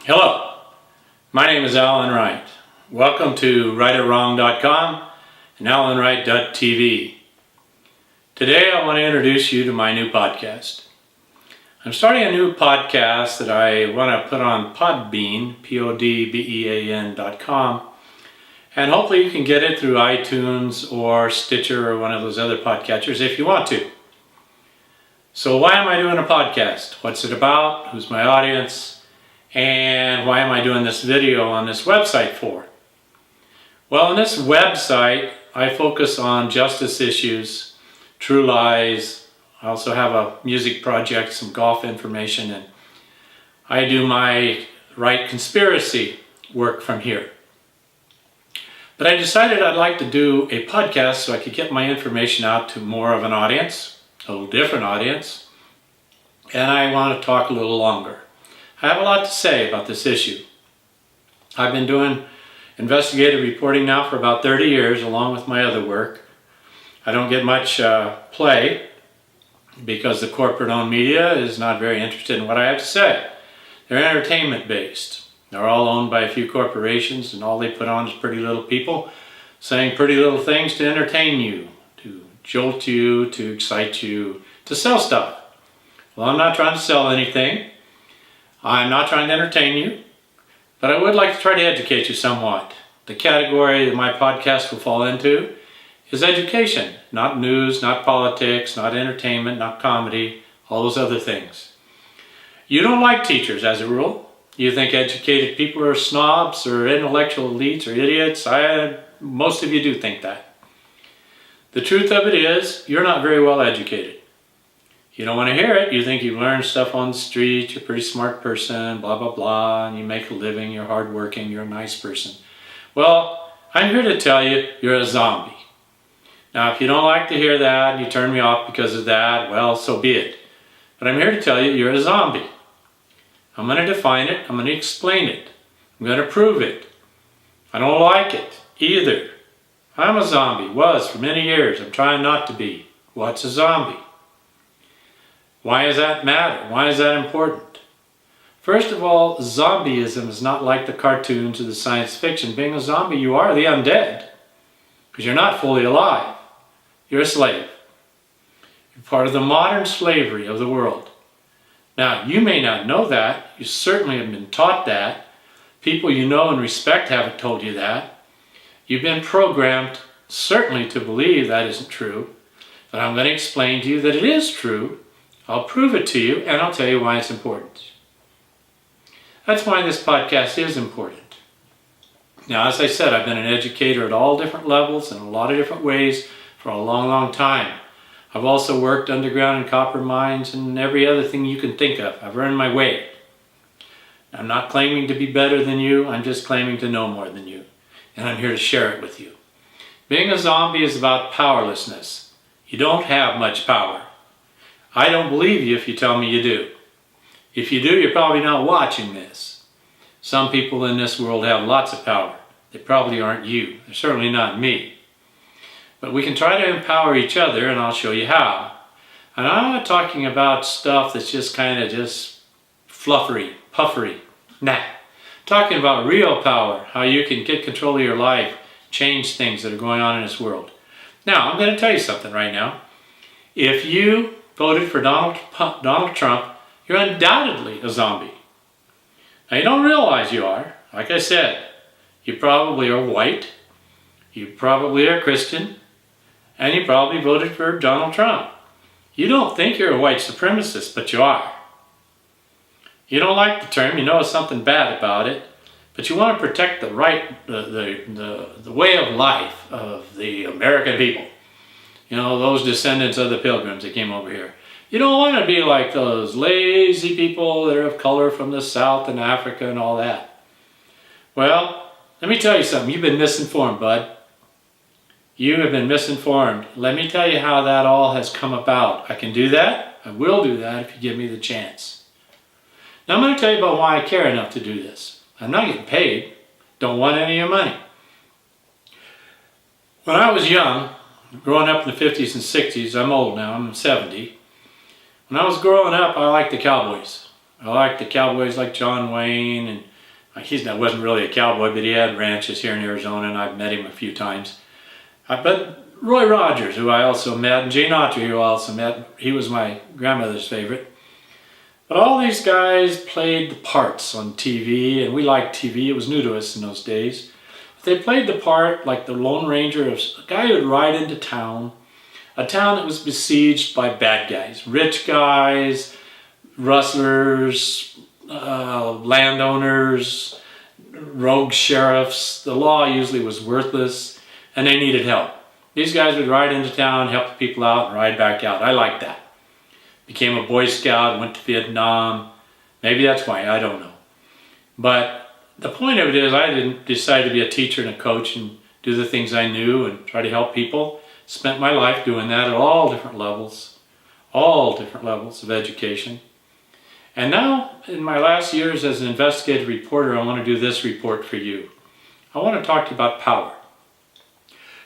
Hello, my name is Alan Wright. Welcome to rightorwrong.com and alanwright.tv. Today I want to introduce you to my new podcast. I'm starting a new podcast that I want to put on Podbean, podbean.com, and hopefully you can get it through iTunes or Stitcher or one of those other podcatchers if you want to. So why am I doing a podcast? What's it about? Who's my audience? And why am I doing this video on this website for? Well, on this website, I focus on justice issues, true lies. I also have a music project, some golf information, and I do my right conspiracy work from here. But I decided I'd like to do a podcast so I could get my information out to more of an audience, a little different audience, and I want to talk a little longer. I have a lot to say about this issue. I've been doing investigative reporting now for about 30 years along with my other work. I don't get much play because the corporate-owned media is not very interested in what I have to say. They're entertainment-based. They're all owned by a few corporations, and all they put on is pretty little people saying pretty little things to entertain you, to jolt you, to excite you, to sell stuff. Well, I'm not trying to sell anything. I'm not trying to entertain you, but I would like to try to educate you somewhat. The category that my podcast will fall into is education, not news, not politics, not entertainment, not comedy, all those other things. You don't like teachers as a rule. You think educated people are snobs or intellectual elites or idiots. Most of you do think that. The truth of it is, you're not very well educated. You don't want to hear it. You think you learn stuff on the street, you're a pretty smart person, blah, blah, blah, and you make a living, you're hardworking, you're a nice person. Well, I'm here to tell you, you're a zombie. Now, if you don't like to hear that and you turn me off because of that, well, so be it. But I'm here to tell you, you're a zombie. I'm going to define it. I'm going to explain it. I'm going to prove it. I don't like it either. I'm a zombie, was for many years. I'm trying not to be. What's a zombie? Why does that matter? Why is that important? First of all, zombieism is not like the cartoons or the science fiction. Being a zombie, you are the undead, because you're not fully alive. You're a slave. You're part of the modern slavery of the world. Now, you may not know that. You certainly have been taught that. People you know and respect haven't told you that. You've been programmed, certainly, to believe that isn't true. But I'm going to explain to you that it is true. I'll prove it to you, and I'll tell you why it's important. That's why this podcast is important. Now, as I said, I've been an educator at all different levels in a lot of different ways for a long, long time. I've also worked underground in copper mines and every other thing you can think of. I've earned my way. I'm not claiming to be better than you. I'm just claiming to know more than you. And I'm here to share it with you. Being a zombie is about powerlessness. You don't have much power. I don't believe you if you tell me you do. If you do, you're probably not watching this. Some people in this world have lots of power. They probably aren't you. They're certainly not me. But we can try to empower each other, and I'll show you how. And I'm not talking about stuff that's just kind of just fluffery, puffery. Nah. I'm talking about real power, how you can get control of your life, change things that are going on in this world. Now, I'm going to tell you something right now. If you voted for Donald Trump, you're undoubtedly a zombie. Now, you don't realize you are. Like I said, you probably are white, you probably are Christian, and you probably voted for Donald Trump. You don't think you're a white supremacist, but you are. You don't like the term, you know it's something bad about it, but you want to protect the way of life of the American people. You know, those descendants of the pilgrims that came over here. You don't want to be like those lazy people that are of color from the South and Africa and all that. Well, let me tell you something. You've been misinformed, bud. You have been misinformed. Let me tell you how that all has come about. I can do that. I will do that if you give me the chance. Now I'm going to tell you about why I care enough to do this. I'm not getting paid. Don't want any of your money. When I was young, growing up in the 50s and 60s, I'm old now, I'm 70. When I was growing up, I liked the Cowboys. I liked the Cowboys like John Wayne and He wasn't really a cowboy, but he had ranches here in Arizona, and I've met him a few times. But Roy Rogers, who I also met, and Gene Autry, who I also met, he was my grandmother's favorite. But all these guys played the parts on TV, and we liked TV. It was new to us in those days. But they played the part like the Lone Ranger, of a guy who would ride into town, a town that was besieged by bad guys, rich guys, rustlers, landowners, rogue sheriffs. The law usually was worthless, and they needed help. These guys would ride into town, help the people out, and ride back out. I liked that. Became a Boy Scout, went to Vietnam. Maybe that's why, I don't know. But the point of it is, I didn't decide to be a teacher and a coach and do the things I knew and try to help people. Spent my life doing that at all different levels of education. And now, in my last years as an investigative reporter, I want to do this report for you. I want to talk to you about power.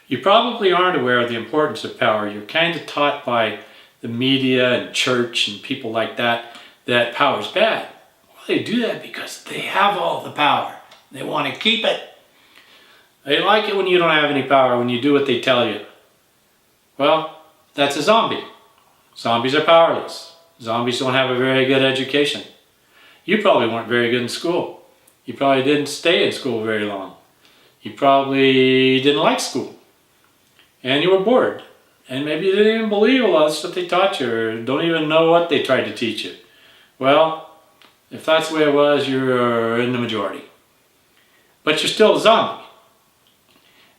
You probably aren't aware of the importance of power. You're kind of taught by the media and church and people like that power is bad. Well, they do that because they have all the power. They want to keep it. They like it when you don't have any power, when you do what they tell you. Well, that's a zombie. Zombies are powerless. Zombies don't have a very good education. You probably weren't very good in school. You probably didn't stay in school very long. You probably didn't like school. And you were bored. And maybe you didn't even believe a lot of stuff they taught you, or don't even know what they tried to teach you. Well, if that's the way it was, you're in the majority. But you're still a zombie.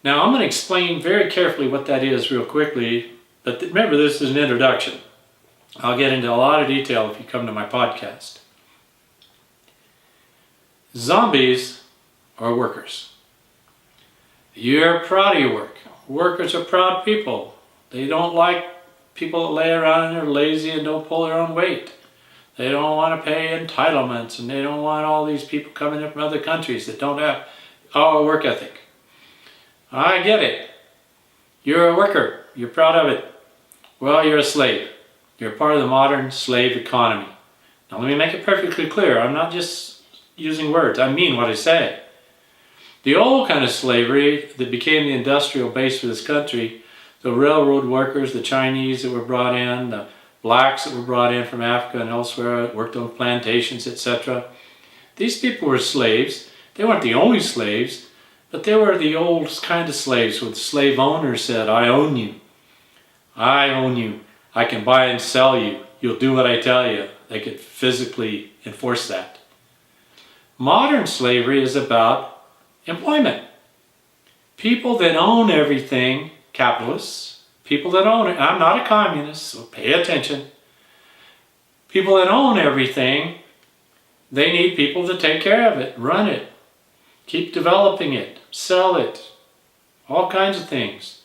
Now, I'm going to explain very carefully what that is real quickly, but remember, this is an introduction. I'll get into a lot of detail if you come to my podcast. Zombies are workers. You're proud of your work. Workers are proud people. They don't like people that lay around and are lazy and don't pull their own weight. They don't want to pay entitlements, and they don't want all these people coming in from other countries that don't have our work ethic. I get it. You're a worker. You're proud of it. Well, you're a slave. You're part of the modern slave economy. Now let me make it perfectly clear. I'm not just using words. I mean what I say. The old kind of slavery that became the industrial base for this country, the railroad workers, the Chinese that were brought in, the blacks that were brought in from Africa and elsewhere, worked on plantations, etc. These people were slaves. They weren't the only slaves, but they were the old kind of slaves where the slave owner said, I own you. I own you. I can buy and sell you. You'll do what I tell you. They could physically enforce that. Modern slavery is about employment. People that own everything, capitalists, people that own it. I'm not a communist, so pay attention. People that own everything, they need people to take care of it, run it, keep developing it, sell it, all kinds of things.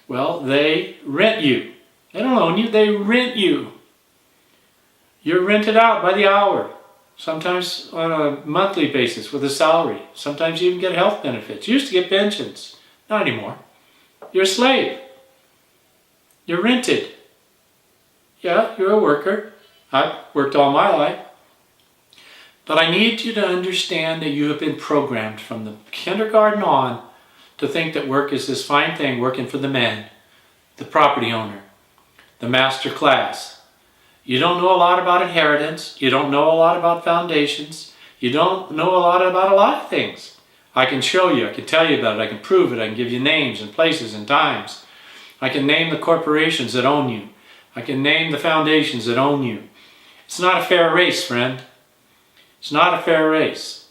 Well, they rent you. They don't own you, they rent you. You're rented out by the hour, sometimes on a monthly basis with a salary. Sometimes you even get health benefits. You used to get pensions, not anymore. You're a slave. You're rented. Yeah, you're a worker. I've worked all my life. But I need you to understand that you have been programmed from the kindergarten on to think that work is this fine thing, working for the man, the property owner, the master class. You don't know a lot about inheritance. You don't know a lot about foundations. You don't know a lot of things. I can show you. I can tell you about it. I can prove it. I can give you names and places and times. I can name the corporations that own you. I can name the foundations that own you. It's not a fair race, friend. It's not a fair race.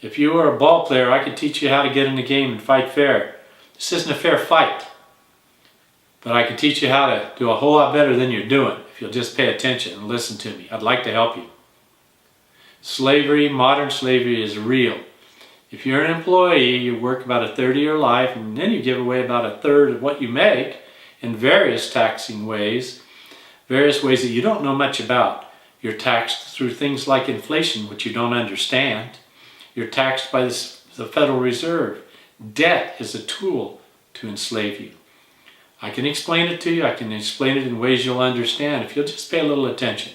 If you were a ball player, I could teach you how to get in the game and fight fair. This isn't a fair fight. But I can teach you how to do a whole lot better than you're doing if you'll just pay attention and listen to me. I'd like to help you. Slavery, modern slavery is real. If you're an employee, you work about a third of your life, and then you give away about a third of what you make in various taxing ways, various ways that you don't know much about. You're taxed through things like inflation, which you don't understand. You're taxed by the Federal Reserve. Debt is a tool to enslave you. I can explain it to you. I can explain it in ways you'll understand if you'll just pay a little attention.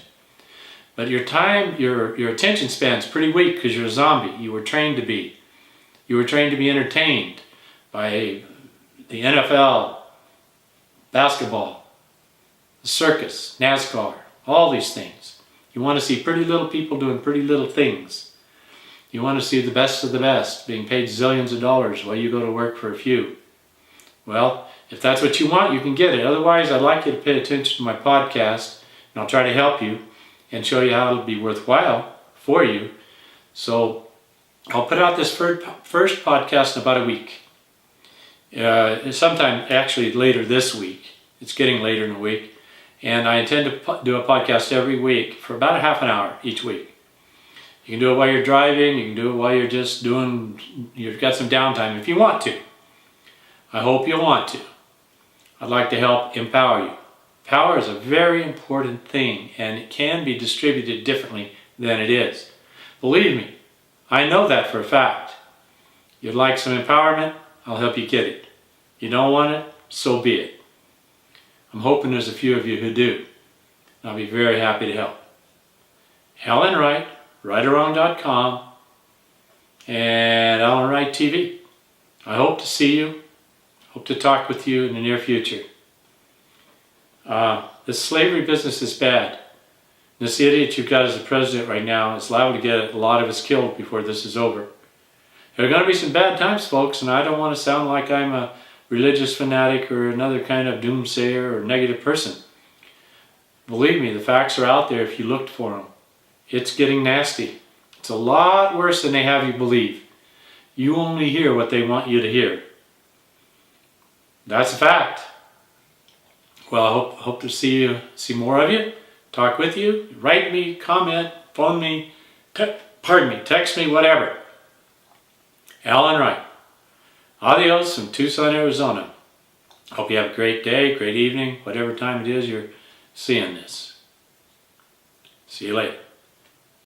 But your attention span's pretty weak because you're a zombie. You were trained to be. You were trained to be entertained by the NFL, basketball, the circus, NASCAR, all these things. You want to see pretty little people doing pretty little things. You want to see the best of the best being paid zillions of dollars while you go to work for a few. Well, if that's what you want, you can get it. Otherwise, I'd like you to pay attention to my podcast, and I'll try to help you and show you how it'll be worthwhile for you. So I'll put out this first podcast in about a week. Sometime actually later this week. It's getting later in the week. And I intend to do a podcast every week for about a half an hour each week. You can do it while you're driving. You can do it while you're just you've got some downtime if you want to. I hope you want to. I'd like to help empower you. Power is a very important thing, and it can be distributed differently than it is. Believe me, I know that for a fact. You'd like some empowerment? I'll help you get it. You don't want it? So be it. I'm hoping there's a few of you who do. I'll be very happy to help. Alan Wright, rightorwrong.com, and Alan Wright TV. I hope to see you. Hope to talk with you in the near future. The slavery business is bad. This idiot you've got as the president right now is liable to get a lot of us killed before this is over. There are going to be some bad times, folks, and I don't want to sound like I'm a religious fanatic or another kind of doomsayer or negative person. Believe me, the facts are out there if you looked for them. It's getting nasty. It's a lot worse than they have you believe. You only hear what they want you to hear. That's a fact. Well, I hope to see more of you, talk with you, write me, comment, phone me, text me, whatever. Alan Wright. Adios from Tucson, Arizona. Hope you have a great day, great evening, whatever time it is you're seeing this. See you later.